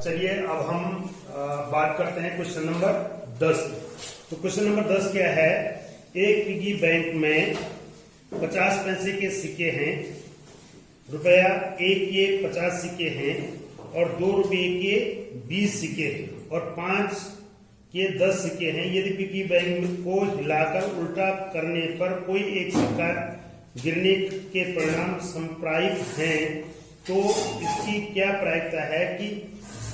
चलिए अब हम बात करते हैं क्वेश्चन नंबर 10। तो क्वेश्चन नंबर 10 क्या है, एक पिगी बैंक में 50 पैसे के सिक्के हैं, रुपया एक के 50 सिक्के हैं और 2 रुपये के 20 सिक्के और 5 के 10 सिक्के हैं। यदि पिगी बैंक को हिलाकर उल्टा करने पर कोई एक सिक्का गिरने के परिणाम संप्रायिक हैं, तो इसकी क्या प्रायिकता है कि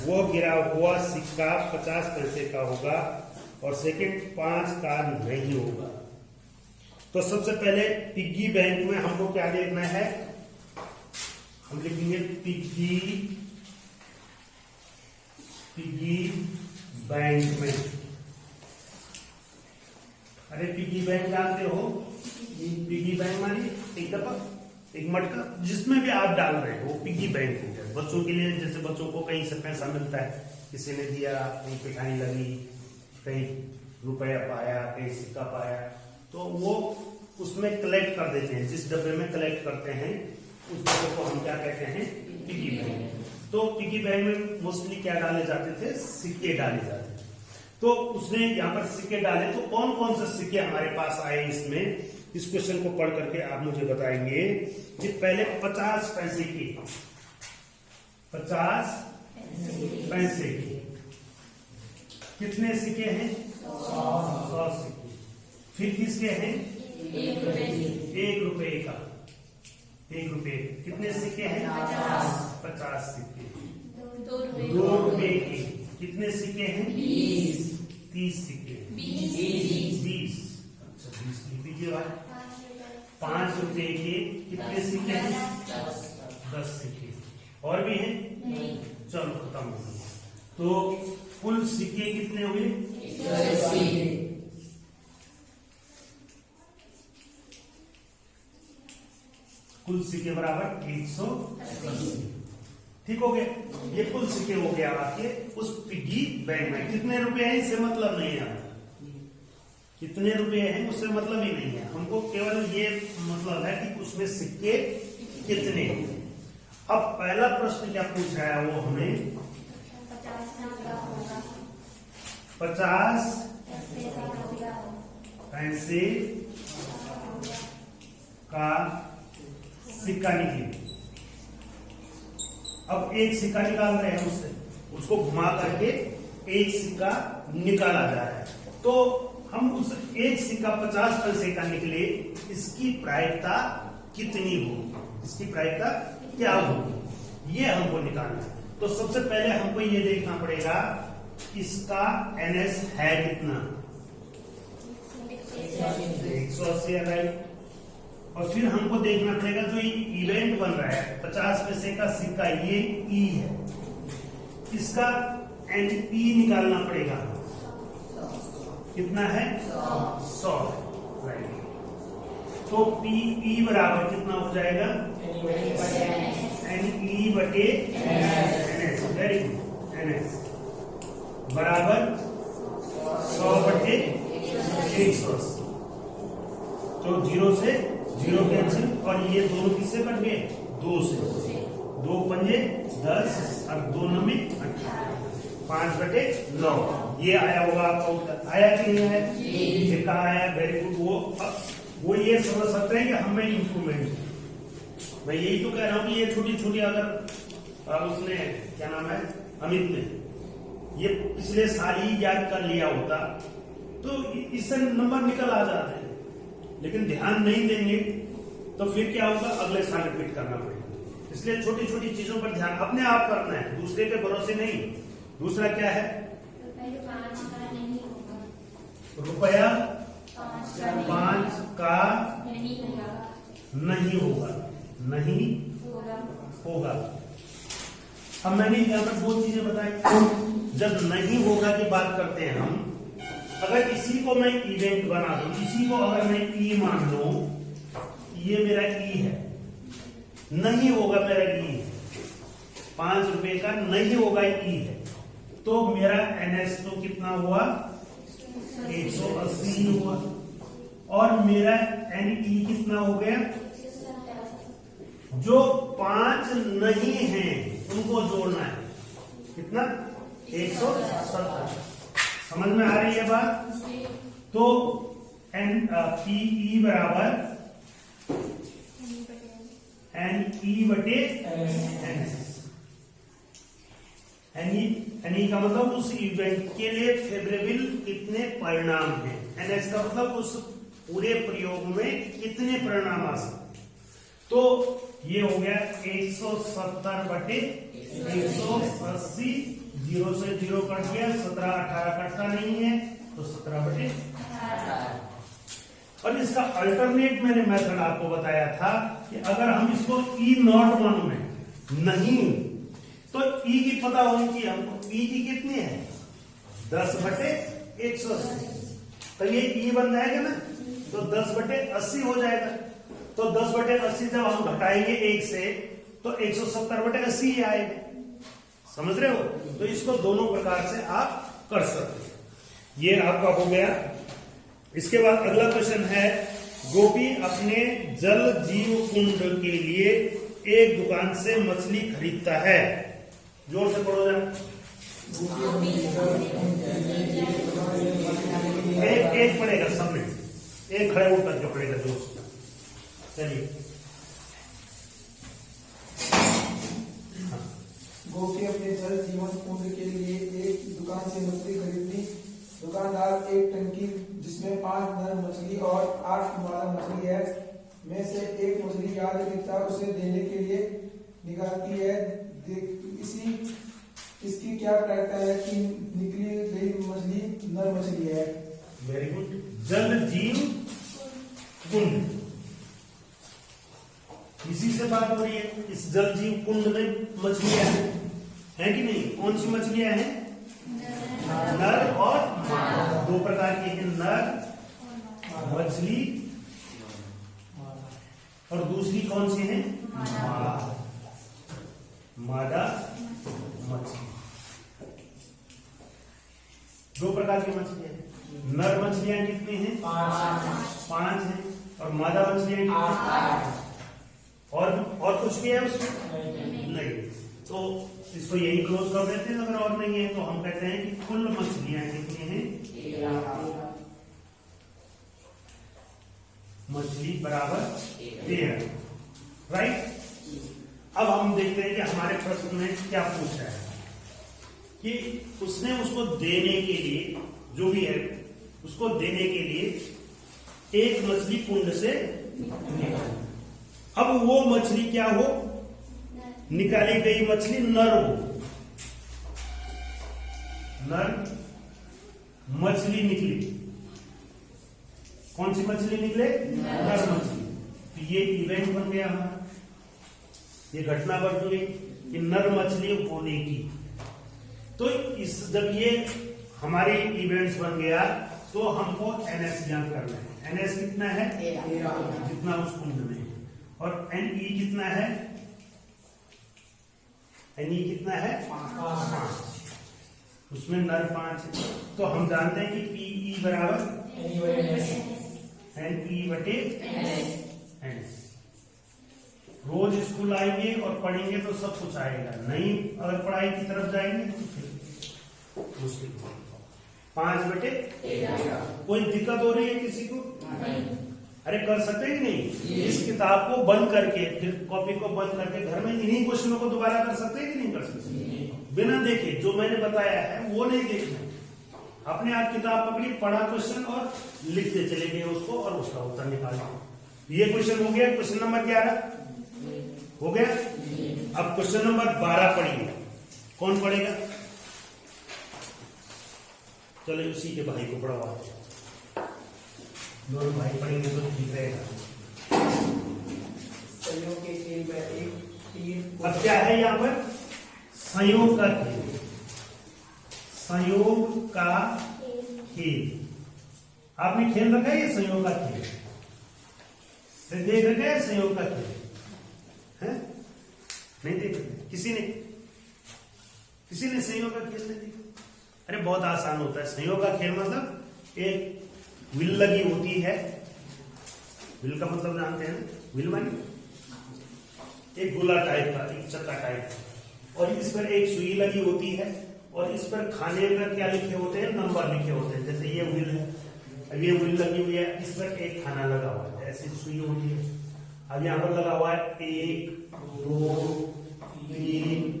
वो गिरा हुआ सिक्का 50 पैसे का होगा और सेकंड 5 का नहीं होगा। तो सबसे पहले पिगी बैंक में हमको क्या देखना है, हम लिखेंगे पिगी बैंक में। अरे पिगी बैंक जानते हो, पिगी बैंक मानी एक दफा एक मटका जिसमें भी आप डाल रहे हो वो पिगी बैंक हो गया। बच्चों के लिए, जैसे बच्चों को कहीं से पैसा मिलता है, किसी ने दिया, कहीं पिटाई लगी, कहीं रुपया पाया, कहीं सिक्का पाया, तो वो उसमें कलेक्ट कर देते हैं। जिस डब्बे में कलेक्ट करते हैं उस डब्बे को हम क्या कहते हैं, पिगी बैंक। तो पिगी बैंक में मोस्टली क्या डाले जाते थे, सिक्के डाले जाते थे। तो उसने यहाँ पर सिक्के डाले, तो कौन कौन से सिक्के हमारे पास आए इसमें, इस क्वेश्चन को पढ़ करके आप मुझे बताएंगे कि पहले 50 पैसे की 50 पैसे की कितने सिक्के हैं, 100 सिक्के। फिर किसके हैं, 1 रुपए का 1 रुपए कितने सिक्के हैं, 50 सिक्के। 2 रुपए के कितने सिक्के हैं, 30 सिक्के। 20 अच्छा 20 लिख दीजिए। 5 रुपए के कितने सिक्के हैं, 10 सिक्के। और भी हैं, चलो खत्म हो गया। तो कुल सिक्के कितने हुए, 180। कुल सिक्के बराबर 180। ठीक हो गया, ये कुल सिक्के हो गया आपके उस पिगी बैंक में। कितने रुपए हैं इससे मतलब नहीं है, कितने रुपए हैं उससे मतलब ही नहीं है, हमको केवल ये मतलब है कि उसमें सिक्के कितने। अब पहला प्रश्न क्या पूछा है, वो हमें 50 पैसे का सिक्का निकले। अब एक सिक्का निकाल रहे हैं उससे, उसको घुमा करके एक सिक्का निकाला जा रहा है। तो हम उस एक सिक्का 50 पैसे का निकले, इसकी प्रायिकता कितनी होगी, इसकी प्रायिकता क्या होगी, ये हमको निकालना है। तो सबसे पहले हमको ये देखना पड़ेगा इसका NS है कितना, 180 है राइट। और फिर हमको देखना पड़ेगा जो इवेंट बन रहा है 50 पैसे का सिक्का, ये E है, इसका NE निकालना पड़ेगा, कितना है, 100 राइट। तो PE बराबर कितना हो जाएगा, NE बटे NS, वेरी गुड, NS बराबर 100 बटे 180। तो 0 से 0 कैंसिल, और ये दोनों किससे कट गए, 2 से। 2 पंजे 10 और 2 नमे 5 बटे 9। ये आया होगा आपका उत्तर, आया कि नहीं आया, ये कहा आया, वेरी गुड। वो ये समझ सकते हैं कि हमें इंप्रूवमेंट, मैं यही तो कह रहा हूँ कि ये छोटी छोटी अगर उसने क्या नाम है, अमित ने ये पिछले साल ही याद कर लिया होता तो इससे नंबर निकल आ जाते हैं, लेकिन ध्यान नहीं देंगे तो फिर क्या होगा, अगले साल रिपीट करना पड़ेगा। इसलिए छोटी छोटी चीजों पर ध्यान अपने आप करना है, दूसरे पे भरोसे नहीं। दूसरा क्या है, रुपया 5 का नहीं होगा, नहीं होगा। अब मैंने यहाँ पर 2 चीजें बताई। जब नहीं होगा की बात करते हैं हम, अगर इसी को मैं इवेंट बना दूं, इसी को अगर मैं E मान लूं, ये मेरा E है, नहीं होगा मेरा E है, 5 रुपए का नहीं होगा E है, तो मेरा NS तो कितना हुआ, 180 हुआ। और मेरा NE कितना हो गया, जो 5 नहीं है उनको जोड़ना है। कितना 170। समझ में आ रही है बात? तो एन पीई बराबर NE बटे NS। NE का मतलब उस इवेंट के लिए फेवरेबल कितने परिणाम हैं, NS का मतलब उस पूरे प्रयोग में कितने परिणाम आ सकते। तो ये हो गया 170 बटे 180, 0 से 0 कट गया, 17 18 कटता नहीं है तो 17 बटे 18। और इसका अल्टरनेट मैंने मेथड आपको बताया था कि अगर हम इसको E01 में नहीं तो E की पता होनी चाहिए हमको। E की कितनी है 10 बटे 180, तो ये E बन जाएगा ना, तो 10 बटे 80 हो जाएगा। तो 10 बटे 80 जब हम घटाएंगे 1 से तो 170 बटे 80 ही आएगा। समझ रहे हो? तो इसको दोनों प्रकार से आप कर सकते हैं। ये आपका हो गया। इसके बाद अगला क्वेश्चन है, गोपी अपने जल जीव कुंड के लिए एक दुकान से मछली खरीदता है। जोर से पढ़ो जरा। एक पढ़ेगा सबने, एक खड़े उठ करके पढ़ेगा जोर से। चलिए। गोपी अपने जल जीवन कुंड के लिए एक दुकान से मछली खरीदनी। दुकानदार एक टंकी जिसमें 5 नर मछली और 8 मादा मछली है में से एक मछली याद रखता उसे देने के लिए निकालती है। इसकी क्या प्रायिकता है कि निकली गई मछली नर मछली है? Very good. जल जीव कुंड, इसी से बात हो रही है। इस जल जीव कुंड में मछलियां हैं कि नहीं? कौन सी मछलियां हैं? नर और मादा। 2 प्रकार की है, नर मछली और दूसरी कौन सी है? मादा मछली। 2 प्रकार की मछलियां हैं। नर मछलियां कितनी हैं? 5 हैं। और मादा मछलियां कितनी? और कुछ भी है उसमें? नहीं। तो इसको यही क्लोज कर देते हैं। अगर और नहीं है तो हम कहते हैं कि कुल मछलियां कितनी हैं? 13 मछली बराबर 13। राइट। अब हम देखते हैं कि हमारे प्रश्न में क्या पूछा है कि उसने उसको देने के लिए, जो भी है उसको देने के लिए एक मछली कुंड से निकाली। अब वो मछली क्या हो? निकाली गई मछली नर हो। नर मछली निकली। कौन सी मछली निकले? नर मछली। तो ये इवेंट बन गया हमारा, ये घटना बन गई कि नर मछली होने की। तो इस जब ये हमारे इवेंट्स बन गया तो हमको NS ज्ञात करना है। NS कितना है? 13, जितना उस कुंड में है। और NE कितना है? NE कितना है? 5। उसमें नर 5 है। तो हम जानते हैं कि PE बराबर NE बटे NS। रोज स्कूल आएंगे और पढ़ेंगे तो सब कुछ आएगा, नहीं अगर पढ़ाई की तरफ जाएंगे तो फिर मुश्किल। 5 बटे 13। कोई दिक्कत हो रही है किसी को? नहीं। अरे कर सकते हैं कि नहीं? इस किताब को बंद करके, फिर कॉपी को बंद करके घर में इन्हीं क्वेश्चनों को दोबारा कर सकते हैं कि नहीं कर सकते? बिना देखे जो मैंने बताया है वो नहीं देखना। अपने आप किताब पकड़ी, पढ़ा क्वेश्चन और लिखते चले गए उसको और उसका उत्तर निकालना। ये क्वेश्चन हो गया, क्वेश्चन नंबर 11 हो गया। अब क्वेश्चन नंबर 12 पढ़िए। कौन पढ़ेगा? चलो उसी के भाई को पढ़वा, दोनों भाई पढ़ेंगे तो ठीक रहेगा। संयोग के खेल में एक तीर। अब क्या है यहाँ पर? संयोग का खेल। संयोग का खेल आपने खेल रखा है? ये संयोग का खेल देख रखे हैं? संयोग का खेल है? नहीं देख रहे? किसी ने संयोग का खेल नहीं देखा? अरे बहुत आसान होता है संयोग का खेल। मतलब एक व्हील लगी होती है। व्हील का मतलब जानते हैं ना? व्हील मानी एक गोला टाइप का, एक चक्का टाइप का, और इस पर एक सुई लगी होती है और इस पर खाने पर क्या लिखे होते हैं, नंबर लिखे होते हैं। जैसे ये व्हील है, अब ये व्हील लगी हुई है, इस पर एक खाना लगा हुआ है, ऐसी सुई होती है। अब यहाँ पर लगा हुआ है 1 2 3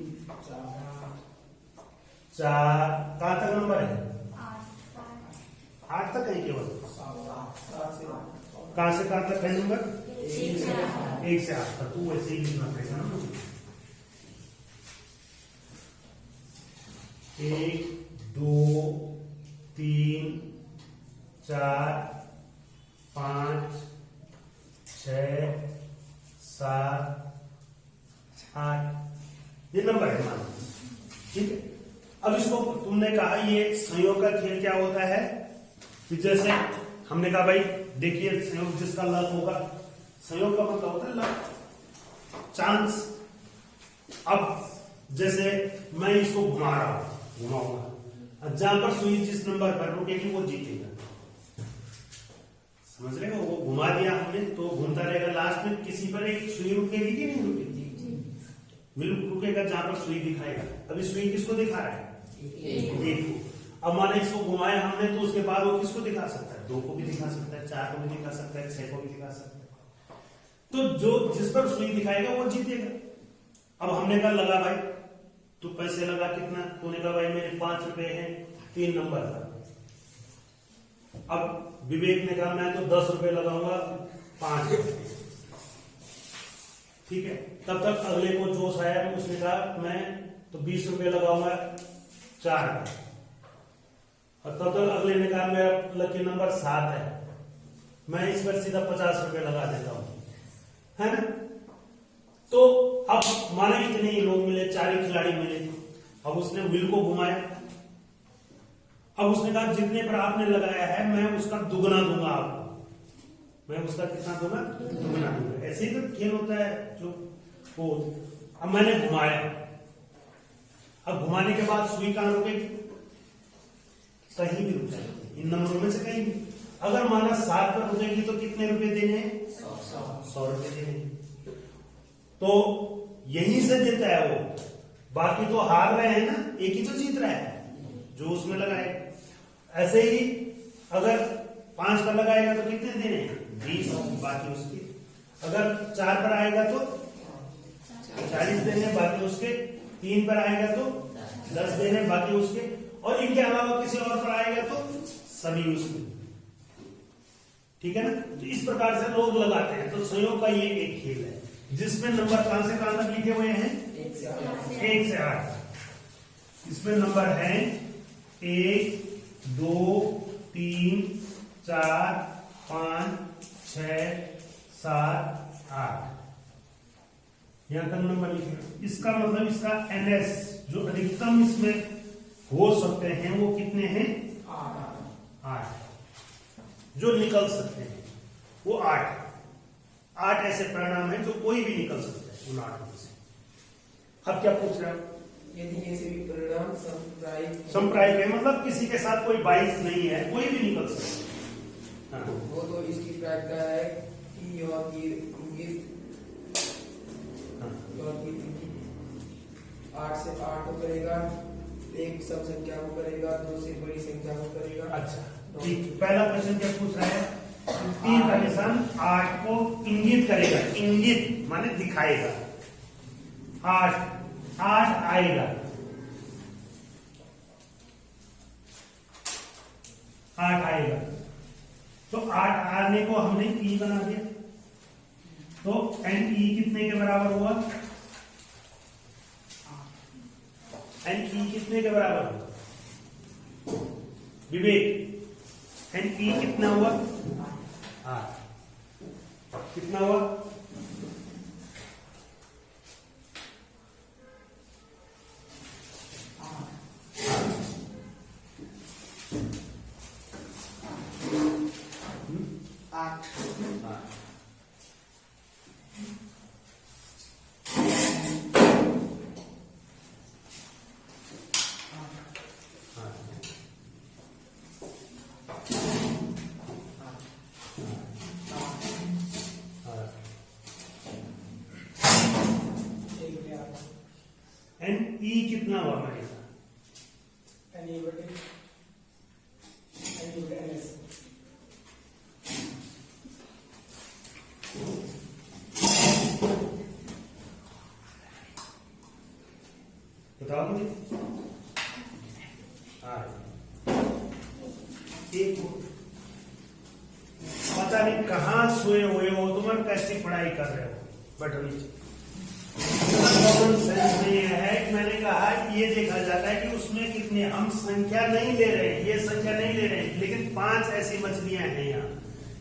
4, कहाँ तक नंबर है? 8 तक है केवल। कहाँ से कहाँ तक है नंबर? 1 से 8 तक। तो वैसे ही लिखना पड़ेगा ना मुझे। 1 2 3 4 5 6 7 8 ये नंबर है मान, ठीक है। अब इसको तुमने कहा ये संयोग का खेल क्या होता है कि जैसे हमने कहा भाई देखिए संयोग जिसका लक होगा, संयोग का मतलब होता है लक, चांस। अब जैसे मैं इसको घुमा रहा हूं, घुमाऊंगा, जहां पर सुई जिस नंबर पर रुकेगी वो जीतेगा, समझ रहे हो? वो घुमा दिया हमने तो घूमता रहेगा, लास्ट में किसी पर एक सुई रुकेगी कि नहीं रुकेगी? बिल्कुल रुकेगा जहां पर सुई दिखाएगा। अभी सुई किसको दिखा रहा है? एक को। अब माने इसको घुमाया हमने तो उसके बाद वो किसको दिखा सकता है? 2 को भी दिखा सकता है, 4 को भी दिखा सकता है, 6 को भी दिखा सकता है। तो जो जिस पर सुई दिखाएगा वो जीतेगा। अब हमने कहा लगा भाई, तू पैसे लगा कितना? तूने कहा भाई मेरे 5 रुपए हैं, 3 नंबर था। अब विवेक ने कहा मैं तो 10 रुपए लगाऊंगा, 5 रुपए, ठीक है। तब तक अगले को जोश आया, उसने कहा मैं तो 20 रुपए लगाऊंगा, 4 का। और तब तक अगले ने कहा मेरा लकी नंबर 7 है, मैं इस पर सीधा 50 रुपए लगा देता हूं, है ना। तो अब माना इतने ही लोग मिले, 4 ही खिलाड़ी मिले। अब उसने व्हील को घुमाया, अब उसने कहा जितने पर आपने लगाया है मैं उसका दुगना दूंगा आपको, मैं उसका कितना दूंगा? दुगना दूंगा। ऐसे ही तो खेल होता है जो वो। अब मैंने घुमाया, अब घुमाने के बाद सुई कहां रुकेगी? कहीं भी रुक जाएगी, इन नंबरों में से कहीं भी। अगर माना 7 पर रुकेगी तो कितने रुपए देने हैं? 100 रुपए देने हैं। तो यहीं से देता है वो, बाकी तो हार रहे हैं ना, एक ही तो जीत रहा है जो उसमें लगाए। ऐसे ही अगर 5 पर लगाएगा तो कितने देने हैं? 20, बाकी उसके। अगर 4 पर आएगा तो 40 देने, बाकी उसके। 3 पर आएगा तो 10 देने, बाकी उसके। और इनके अलावा किसी और पर आएगा तो सभी उसके, ठीक है ना। तो इस प्रकार से लोग लगाते हैं। तो संयोग का ये एक खेल है जिसमें नंबर कहां से कहां तक लिखे हुए हैं? 1 से 8। इसमें नंबर है 1 2 3 4 5 6 7 8, यहां तक नंबर लिखे। इसका मतलब इसका NS जो अधिकतम इसमें हो सकते हैं वो कितने हैं? 8 जो निकल सकते हैं वो 8 ऐसे परिणाम है जो कोई भी निकल सकता है उन 8 में से। अब क्या पूछ रहे हो? यदि ये सभी परिणाम संप्रायिक है, मतलब किसी के साथ कोई बाइस नहीं है, कोई भी निकल सकता है। हाँ। वो तो इसकी प्रायिकता है कि यह इंगित 8 से 8 को करेगा, एक सब संख्या को करेगा, 2 से बड़ी संख्या को करेगा। अच्छा ठीक। पहला क्वेश्चन क्या पूछ रहा है? तीर का निशान 8 को इंगित करेगा। इंगित माने दिखाएगा। 8 आएगा, 8 आएगा। तो 8 आने को हमने ई बना दिया, तो एन ई कितने के बराबर हुआ? एन ई कितने के बराबर हुआ विवेक? एन ई कितना हुआ? 8 कितना हुआ? 8। एन कितना हुआ मेरे साथ? बताओ मुझे। एक पता नहीं कहाँ सोए हुए हो तुम और कैसी पढ़ाई कर रहे हो, बट कॉमन सेंस में यह है कि मैंने कहा कि ये देखा जाता है कि उसमें कितने, हम संख्या नहीं ले रहे हैं, ये संख्या नहीं ले रहे हैं, लेकिन 5 ऐसी मछलियां हैं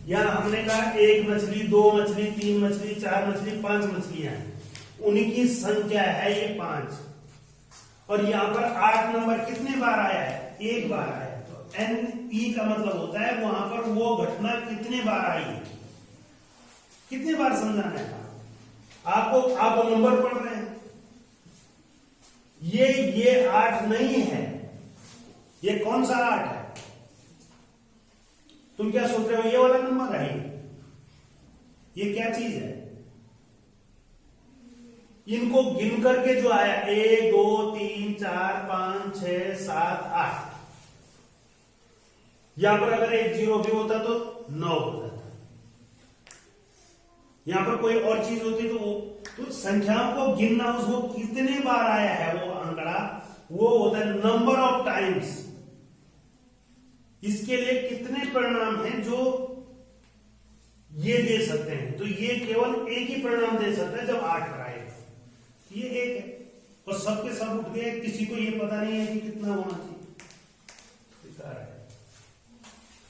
यहाँ हमने कहा 1 मछली, 2 मछली, 3 मछली, 4 मछली, 5 मछलियां हैं, उनकी संख्या है ये 5। और यहाँ पर 8 नंबर कितने बार आया है? 1 बार आया है। तो NE का मतलब होता है वहां पर वो घटना कितने बार आई है, कितने बार समझाना है आप नंबर पढ़ रहे हैं। ये 8 नहीं है, ये कौन सा 8 है? तुम क्या सोच रहे हो ये वाला नंबर है? ये क्या चीज है? इनको गिन करके जो आया 1 2 3 4 5 6 7 8, यहां पर अगर एक 0 भी होता तो 9 हो जाता। यहां पर कोई और चीज होती तो संख्याओं को गिनना, उसको कितने बार आया है वो आंकड़ा, वो होता है नंबर ऑफ टाइम्स। इसके लिए कितने परिणाम हैं जो ये दे सकते हैं? तो ये केवल एक ही परिणाम दे सकता है जब 8 पर आएगा, ये एक है। और सबके सब उठ गए, किसी को ये पता नहीं है कि कितना होना चाहिए।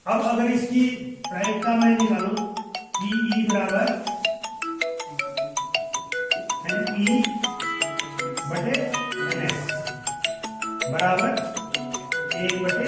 अब अगर इसकी प्रायिकता मैं निकालूं कि E बराबर NE बटे NS बराबर 1 बटे